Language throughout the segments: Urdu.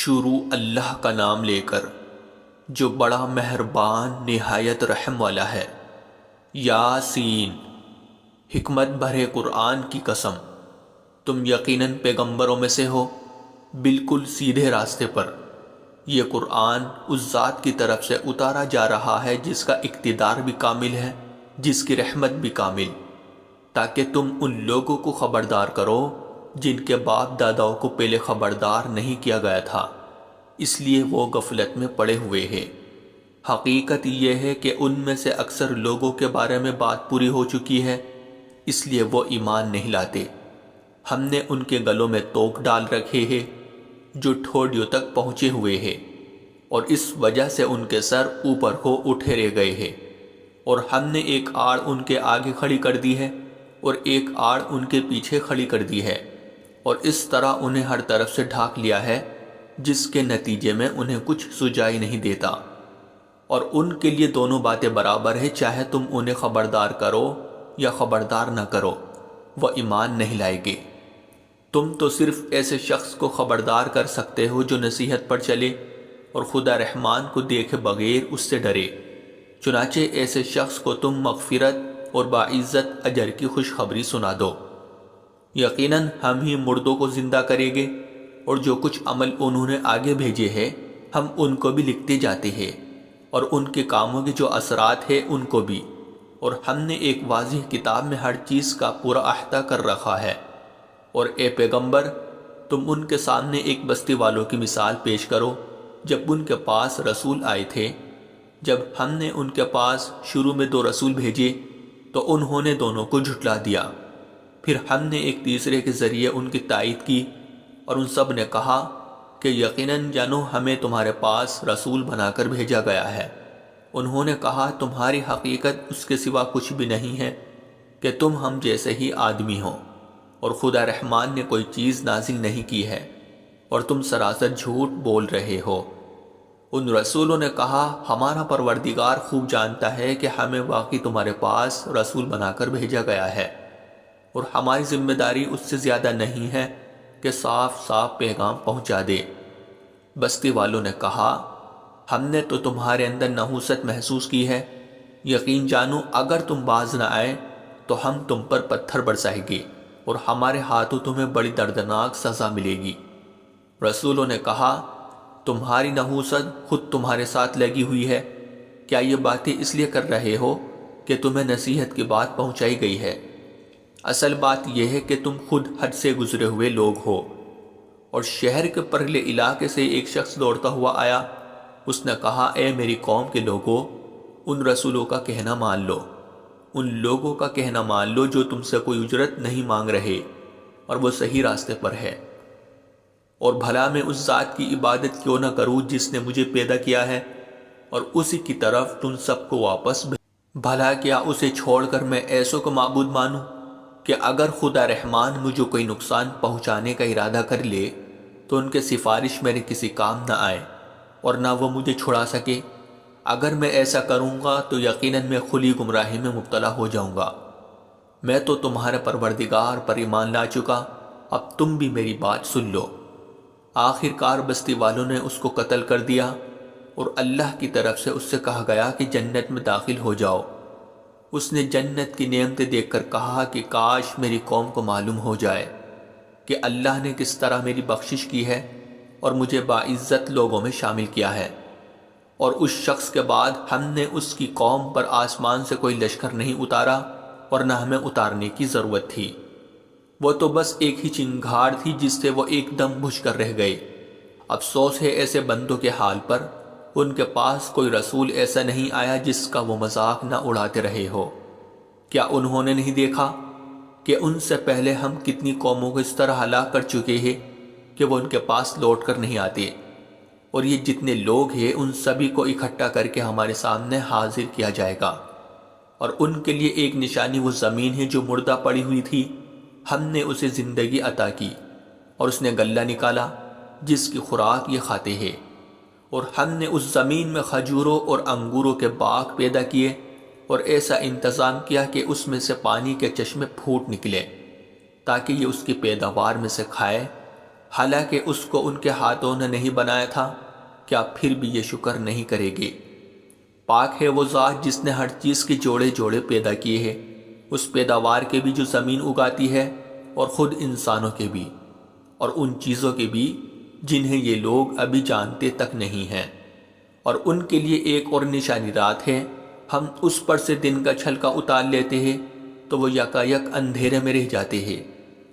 شروع اللہ کا نام لے کر جو بڑا مہربان نہایت رحم والا ہے۔ یاسین، حکمت بھرے قرآن کی قسم، تم یقیناً پیغمبروں میں سے ہو، بالکل سیدھے راستے پر۔ یہ قرآن اس ذات کی طرف سے اتارا جا رہا ہے جس کا اقتدار بھی کامل ہے، جس کی رحمت بھی کامل، تاکہ تم ان لوگوں کو خبردار کرو جن کے باپ داداؤں کو پہلے خبردار نہیں کیا گیا تھا، اس لیے وہ غفلت میں پڑے ہوئے ہیں۔ حقیقت یہ ہے کہ ان میں سے اکثر لوگوں کے بارے میں بات پوری ہو چکی ہے، اس لیے وہ ایمان نہیں لاتے۔ ہم نے ان کے گلوں میں توق ڈال رکھے ہیں جو ٹھوڑیوں تک پہنچے ہوئے ہیں، اور اس وجہ سے ان کے سر اوپر کو اٹھے رہ گئے ہیں، اور ہم نے ایک آڑ ان کے آگے کھڑی کر دی ہے اور ایک آڑ ان کے پیچھے کھڑی کر دی ہے، اور اس طرح انہیں ہر طرف سے ڈھانک لیا ہے، جس کے نتیجے میں انہیں کچھ سجائی نہیں دیتا۔ اور ان کے لیے دونوں باتیں برابر ہیں، چاہے تم انہیں خبردار کرو یا خبردار نہ کرو، وہ ایمان نہیں لائے گے۔ تم تو صرف ایسے شخص کو خبردار کر سکتے ہو جو نصیحت پر چلے اور خدا رحمان کو دیکھے بغیر اس سے ڈرے۔ چنانچہ ایسے شخص کو تم مغفرت اور باعزت اجر کی خوشخبری سنا دو۔ یقیناً ہم ہی مردوں کو زندہ کریں گے، اور جو کچھ عمل انہوں نے آگے بھیجے ہیں ہم ان کو بھی لکھتے جاتے ہیں، اور ان کے کاموں کے جو اثرات ہیں ان کو بھی، اور ہم نے ایک واضح کتاب میں ہر چیز کا پورا احاطہ کر رکھا ہے۔ اور اے پیغمبر، تم ان کے سامنے ایک بستی والوں کی مثال پیش کرو جب ان کے پاس رسول آئے تھے۔ جب ہم نے ان کے پاس شروع میں 2 رسول بھیجے تو انہوں نے دونوں کو جھٹلا دیا، پھر ہم نے ایک تیسرے کے ذریعے ان کی تائید کی، اور ان سب نے کہا کہ یقیناً جانو ہمیں تمہارے پاس رسول بنا کر بھیجا گیا ہے۔ انہوں نے کہا تمہاری حقیقت اس کے سوا کچھ بھی نہیں ہے کہ تم ہم جیسے ہی آدمی ہو، اور خدا رحمان نے کوئی چیز نازل نہیں کی ہے، اور تم سراسر جھوٹ بول رہے ہو۔ ان رسولوں نے کہا ہمارا پروردگار خوب جانتا ہے کہ ہمیں واقعی تمہارے پاس رسول بنا کر بھیجا گیا ہے، اور ہماری ذمہ داری اس سے زیادہ نہیں ہے کہ صاف صاف پیغام پہنچا دے۔ بستی والوں نے کہا ہم نے تو تمہارے اندر نحوست محسوس کی ہے، یقین جانو اگر تم باز نہ آئے تو ہم تم پر پتھر برسائیں گے، اور ہمارے ہاتھوں تمہیں بڑی دردناک سزا ملے گی۔ رسولوں نے کہا تمہاری نحوست خود تمہارے ساتھ لگی ہوئی ہے، کیا یہ باتیں اس لیے کر رہے ہو کہ تمہیں نصیحت کی بات پہنچائی گئی ہے؟ اصل بات یہ ہے کہ تم خود حد سے گزرے ہوئے لوگ ہو۔ اور شہر کے پرلے علاقے سے ایک شخص دوڑتا ہوا آیا، اس نے کہا اے میری قوم کے لوگوں، ان رسولوں کا کہنا مان لو، ان لوگوں کا کہنا مان لو جو تم سے کوئی اجرت نہیں مانگ رہے، اور وہ صحیح راستے پر ہے۔ اور بھلا میں اس ذات کی عبادت کیوں نہ کروں جس نے مجھے پیدا کیا ہے، اور اسی کی طرف تم سب کو واپس بھلا کیا اسے چھوڑ کر میں ایسوں کو معبود مانوں کہ اگر خدا رحمان مجھے کوئی نقصان پہنچانے کا ارادہ کر لے تو ان کے سفارش میرے کسی کام نہ آئے، اور نہ وہ مجھے چھڑا سکے۔ اگر میں ایسا کروں گا تو یقیناً میں کھلی گمراہی میں مبتلا ہو جاؤں گا۔ میں تو تمہارے پروردگار پر ایمان لا چکا، اب تم بھی میری بات سن لو۔ آخر کار بستی والوں نے اس کو قتل کر دیا، اور اللہ کی طرف سے اس سے کہا گیا کہ جنت میں داخل ہو جاؤ۔ اس نے جنت کی نعمتیں دیکھ کر کہا کہ کاش میری قوم کو معلوم ہو جائے کہ اللہ نے کس طرح میری بخشش کی ہے اور مجھے باعزت لوگوں میں شامل کیا ہے۔ اور اس شخص کے بعد ہم نے اس کی قوم پر آسمان سے کوئی لشکر نہیں اتارا، اور نہ ہمیں اتارنے کی ضرورت تھی، وہ تو بس ایک ہی چنگھاڑ تھی جس سے وہ ایک دم بجھ کر رہ گئے۔ افسوس ہے ایسے بندوں کے حال پر، ان کے پاس کوئی رسول ایسا نہیں آیا جس کا وہ مذاق نہ اڑاتے رہے ہو۔ کیا انہوں نے نہیں دیکھا کہ ان سے پہلے ہم کتنی قوموں کو اس طرح ہلاک کر چکے ہیں کہ وہ ان کے پاس لوٹ کر نہیں آتے، اور یہ جتنے لوگ ہیں ان سبھی کو اکٹھا کر کے ہمارے سامنے حاضر کیا جائے گا، اور ان کے لیے ایک نشانی وہ زمین ہے جو مردہ پڑی ہوئی تھی، ہم نے اسے زندگی عطا کی، اور اس نے غلہ نکالا جس کی خوراک یہ کھاتے ہیں، اور ہم نے اس زمین میں کھجوروں اور انگوروں کے باغ پیدا کیے، اور ایسا انتظام کیا کہ اس میں سے پانی کے چشمے پھوٹ نکلے تاکہ یہ اس کی پیداوار میں سے کھائے، حالانکہ اس کو ان کے ہاتھوں نے نہیں بنایا تھا، کیا پھر بھی یہ شکر نہیں کرے گے؟ پاک ہے وہ ذات جس نے ہر چیز کے جوڑے جوڑے پیدا کیے ہیں، اس پیداوار کے بھی جو زمین اگاتی ہے اور خود انسانوں کے بھی، اور ان چیزوں کے بھی جنہیں یہ لوگ ابھی جانتے تک نہیں ہیں۔ اور ان کے لیے ایک اور نشانی رات ہے، ہم اس پر سے دن کا چھلکا اتار لیتے ہیں تو وہ یکا یک اندھیرے میں رہ جاتے ہیں،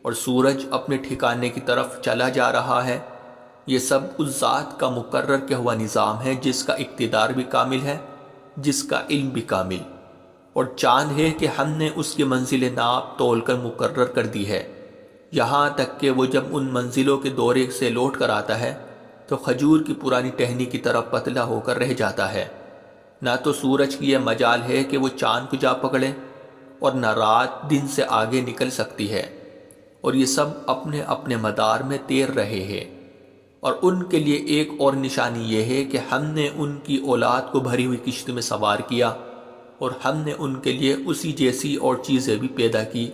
اور سورج اپنے ٹھکانے کی طرف چلا جا رہا ہے۔ یہ سب اس ذات کا مقرر کیا ہوا نظام ہے جس کا اقتدار بھی کامل ہے، جس کا علم بھی کامل، اور چاند ہے کہ ہم نے اس کی منزل ناپ تول کر مقرر کر دی ہے، یہاں تک کہ وہ جب ان منزلوں کے دورے سے لوٹ کر آتا ہے تو کھجور کی پرانی ٹہنی کی طرف پتلا ہو کر رہ جاتا ہے۔ نہ تو سورج کی یہ مجال ہے کہ وہ چاند کو جا پکڑے، اور نہ رات دن سے آگے نکل سکتی ہے، اور یہ سب اپنے اپنے مدار میں تیر رہے ہیں۔ اور ان کے لیے ایک اور نشانی یہ ہے کہ ہم نے ان کی اولاد کو بھری ہوئی کشتی میں سوار کیا، اور ہم نے ان کے لیے اسی جیسی اور چیزیں بھی پیدا کی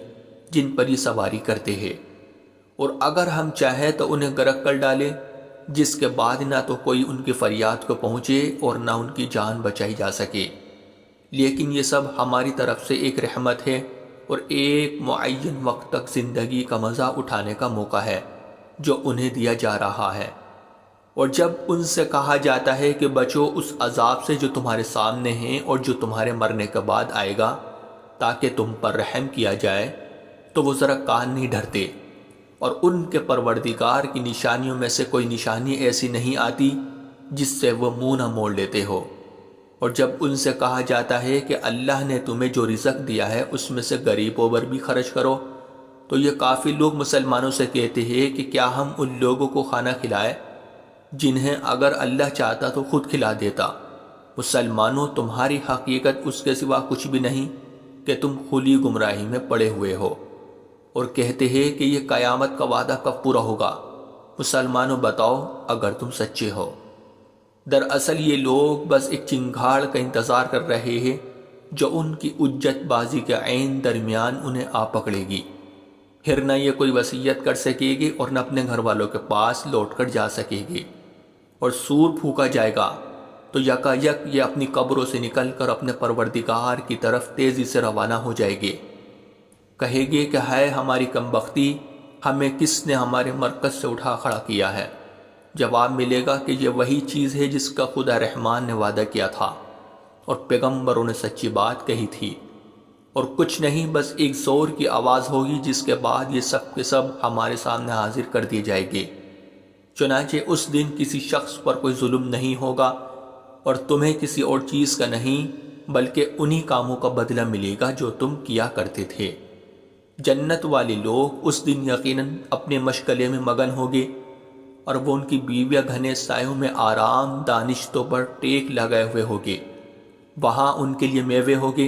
جن پر یہ سواری کرتے ہیں، اور اگر ہم چاہیں تو انہیں غرق کر ڈالیں، جس کے بعد نہ تو کوئی ان کی فریاد کو پہنچے اور نہ ان کی جان بچائی جا سکے۔ لیکن یہ سب ہماری طرف سے ایک رحمت ہے اور ایک معین وقت تک زندگی کا مزہ اٹھانے کا موقع ہے جو انہیں دیا جا رہا ہے۔ اور جب ان سے کہا جاتا ہے کہ بچو اس عذاب سے جو تمہارے سامنے ہیں اور جو تمہارے مرنے کے بعد آئے گا تاکہ تم پر رحم کیا جائے، تو وہ ذرا کان نہیں دھرتے، اور ان کے پروردگار کی نشانیوں میں سے کوئی نشانی ایسی نہیں آتی جس سے وہ منہ نہ موڑ لیتے ہو۔ اور جب ان سے کہا جاتا ہے کہ اللہ نے تمہیں جو رزق دیا ہے اس میں سے غریبوں پر بھی خرچ کرو، تو یہ کافی لوگ مسلمانوں سے کہتے ہیں کہ کیا ہم ان لوگوں کو کھانا کھلائے جنہیں اگر اللہ چاہتا تو خود کھلا دیتا۔ مسلمانوں، تمہاری حقیقت اس کے سوا کچھ بھی نہیں کہ تم کھلی گمراہی میں پڑے ہوئے ہو، اور کہتے ہیں کہ یہ قیامت کا وعدہ کب پورا ہوگا؟ مسلمانوں بتاؤ اگر تم سچے ہو۔ دراصل یہ لوگ بس ایک چنگھاڑ کا انتظار کر رہے ہیں جو ان کی اجت بازی کے عین درمیان انہیں آ پکڑے گی، پھر نہ یہ کوئی وصیت کر سکے گی اور نہ اپنے گھر والوں کے پاس لوٹ کر جا سکے گی۔ اور سور پھونکا جائے گا تو یکا یک یہ اپنی قبروں سے نکل کر اپنے پروردگار کی طرف تیزی سے روانہ ہو جائے گے، کہے گے کہ ہے ہماری کمبختی، ہمیں کس نے ہمارے مرکز سے اٹھا کھڑا کیا ہے؟ جواب ملے گا کہ یہ وہی چیز ہے جس کا خدا رحمان نے وعدہ کیا تھا اور پیغمبروں نے سچی بات کہی تھی، اور کچھ نہیں، بس ایک زور کی آواز ہوگی جس کے بعد یہ سب کے سب ہمارے سامنے حاضر کر دیے جائے گے۔ چنانچہ اس دن کسی شخص پر کوئی ظلم نہیں ہوگا، اور تمہیں کسی اور چیز کا نہیں بلکہ انہی کاموں کا بدلہ ملے گا جو تم کیا کرتے تھے۔ جنت والے لوگ اس دن یقیناً اپنے مشغلے میں مگن ہوگے، اور وہ ان کی بیویاں گھنے سایوں میں آرام دانشتوں پر ٹیک لگائے ہوئے ہوگے۔ وہاں ان کے لیے میوے ہوگے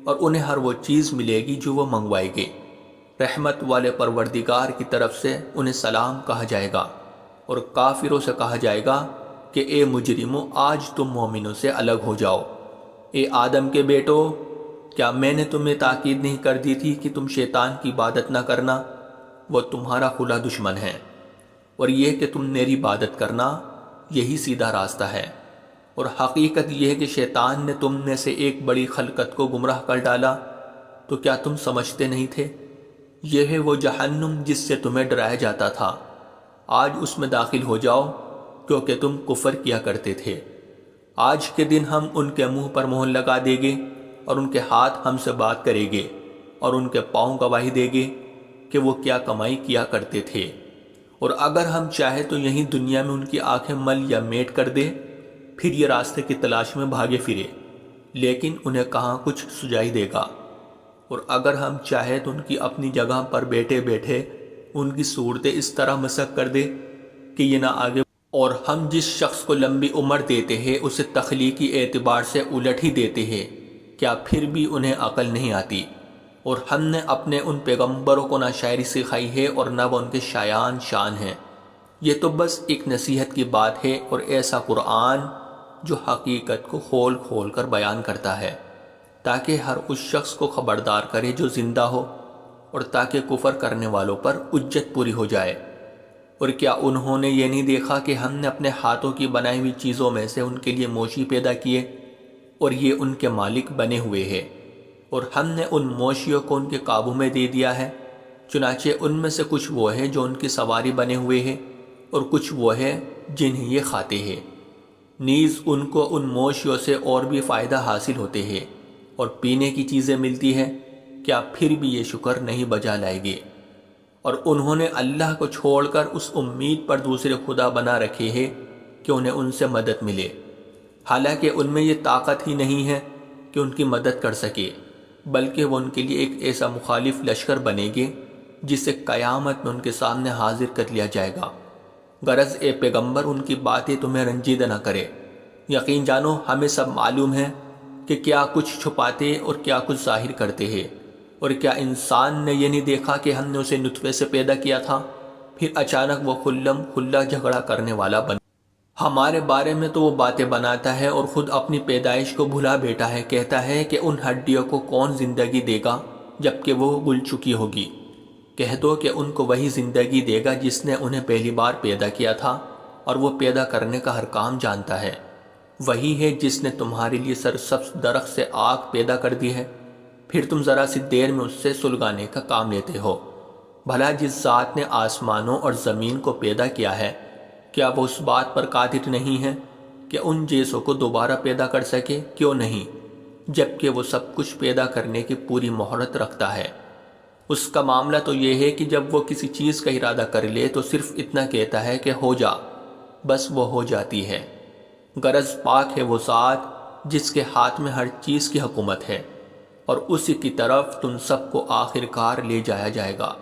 اور انہیں ہر وہ چیز ملے گی جو وہ منگوائے گے۔ رحمت والے پروردگار کی طرف سے انہیں سلام کہا جائے گا، اور کافروں سے کہا جائے گا کہ اے مجرموں، آج تم مومنوں سے الگ ہو جاؤ۔ اے آدم کے بیٹو، کیا میں نے تمہیں تاکید نہیں کر دی تھی کہ تم شیطان کی عبادت نہ کرنا؟ وہ تمہارا کھلا دشمن ہے، اور یہ کہ تم میری عبادت کرنا، یہی سیدھا راستہ ہے۔ اور حقیقت یہ ہے کہ شیطان نے تم میں سے ایک بڑی خلقت کو گمراہ کر ڈالا، تو کیا تم سمجھتے نہیں تھے؟ یہ ہے وہ جہنم جس سے تمہیں ڈرایا جاتا تھا، آج اس میں داخل ہو جاؤ کیونکہ تم کفر کیا کرتے تھے۔ آج کے دن ہم ان کے منہ پر مہر لگا دیں گے، اور ان کے ہاتھ ہم سے بات کریں گے، اور ان کے پاؤں گواہی دیں گے کہ وہ کیا کمائی کیا کرتے تھے۔ اور اگر ہم چاہیں تو یہیں دنیا میں ان کی آنکھیں مل یا میٹ کر دے، پھر یہ راستے کی تلاش میں بھاگے پھرے، لیکن انہیں کہاں کچھ سجائی دے گا۔ اور اگر ہم چاہیں تو ان کی اپنی جگہ پر بیٹھے بیٹھے ان کی صورتیں اس طرح مسخ کر دے کہ یہ نہ آگے، اور ہم جس شخص کو لمبی عمر دیتے ہیں اسے تخلیقی اعتبار سے الٹ ہی دیتے ہیں، کیا پھر بھی انہیں عقل نہیں آتی؟ اور ہم نے اپنے ان پیغمبروں کو نہ شاعری سکھائی ہے اور نہ وہ ان کے شایان شان ہیں۔ یہ تو بس ایک نصیحت کی بات ہے، اور ایسا قرآن جو حقیقت کو کھول کھول کر بیان کرتا ہے تاکہ ہر اس شخص کو خبردار کرے جو زندہ ہو، اور تاکہ کفر کرنے والوں پر حجت پوری ہو جائے۔ اور کیا انہوں نے یہ نہیں دیکھا کہ ہم نے اپنے ہاتھوں کی بنائی ہوئی چیزوں میں سے ان کے لیے موشی پیدا کیے اور یہ ان کے مالک بنے ہوئے ہیں، اور ہم نے ان موشیوں کو ان کے قابو میں دے دیا ہے، چنانچہ ان میں سے کچھ وہ ہیں جو ان کی سواری بنے ہوئے ہیں اور کچھ وہ ہیں جنہیں یہ کھاتے ہیں۔ نیز ان کو ان موشیوں سے اور بھی فائدہ حاصل ہوتے ہیں اور پینے کی چیزیں ملتی ہیں، کیا پھر بھی یہ شکر نہیں بجا لائے گے؟ اور انہوں نے اللہ کو چھوڑ کر اس امید پر دوسرے خدا بنا رکھے ہیں کہ انہیں ان سے مدد ملے، حالانکہ ان میں یہ طاقت ہی نہیں ہے کہ ان کی مدد کر سکے، بلکہ وہ ان کے لیے ایک ایسا مخالف لشکر بنے گے جسے قیامت میں ان کے سامنے حاضر کر لیا جائے گا۔ غرض اے پیغمبر ان کی باتیں تمہیں رنجیدہ نہ کرے، یقین جانو ہمیں سب معلوم ہے کہ کیا کچھ چھپاتے اور کیا کچھ ظاہر کرتے ہیں۔ اور کیا انسان نے یہ نہیں دیکھا کہ ہم نے اسے نطفے سے پیدا کیا تھا، پھر اچانک وہ خلم کھلا جھگڑا کرنے والا بنا؟ ہمارے بارے میں تو وہ باتیں بناتا ہے اور خود اپنی پیدائش کو بھلا بیٹھا ہے، کہتا ہے کہ ان ہڈیوں کو کون زندگی دے گا جبکہ وہ گل چکی ہوگی؟ کہہ دو کہ ان کو وہی زندگی دے گا جس نے انہیں پہلی بار پیدا کیا تھا، اور وہ پیدا کرنے کا ہر کام جانتا ہے۔ وہی ہے جس نے تمہارے لیے سرسبز درخت سے آگ پیدا کر دی ہے، پھر تم ذرا سی دیر میں اس سے سلگانے کا کام لیتے ہو۔ بھلا جس ذات نے آسمانوں اور زمین کو پیدا کیا ہے، کیا وہ اس بات پر قادر نہیں ہے کہ ان جیسوں کو دوبارہ پیدا کر سکے؟ کیوں نہیں، جبکہ وہ سب کچھ پیدا کرنے کی پوری مہارت رکھتا ہے۔ اس کا معاملہ تو یہ ہے کہ جب وہ کسی چیز کا ارادہ کر لے تو صرف اتنا کہتا ہے کہ ہو جا، بس وہ ہو جاتی ہے۔ غرض پاک ہے وہ ذات جس کے ہاتھ میں ہر چیز کی حکومت ہے، اور اسی کی طرف تم سب کو آخر کار لے جایا جائے گا۔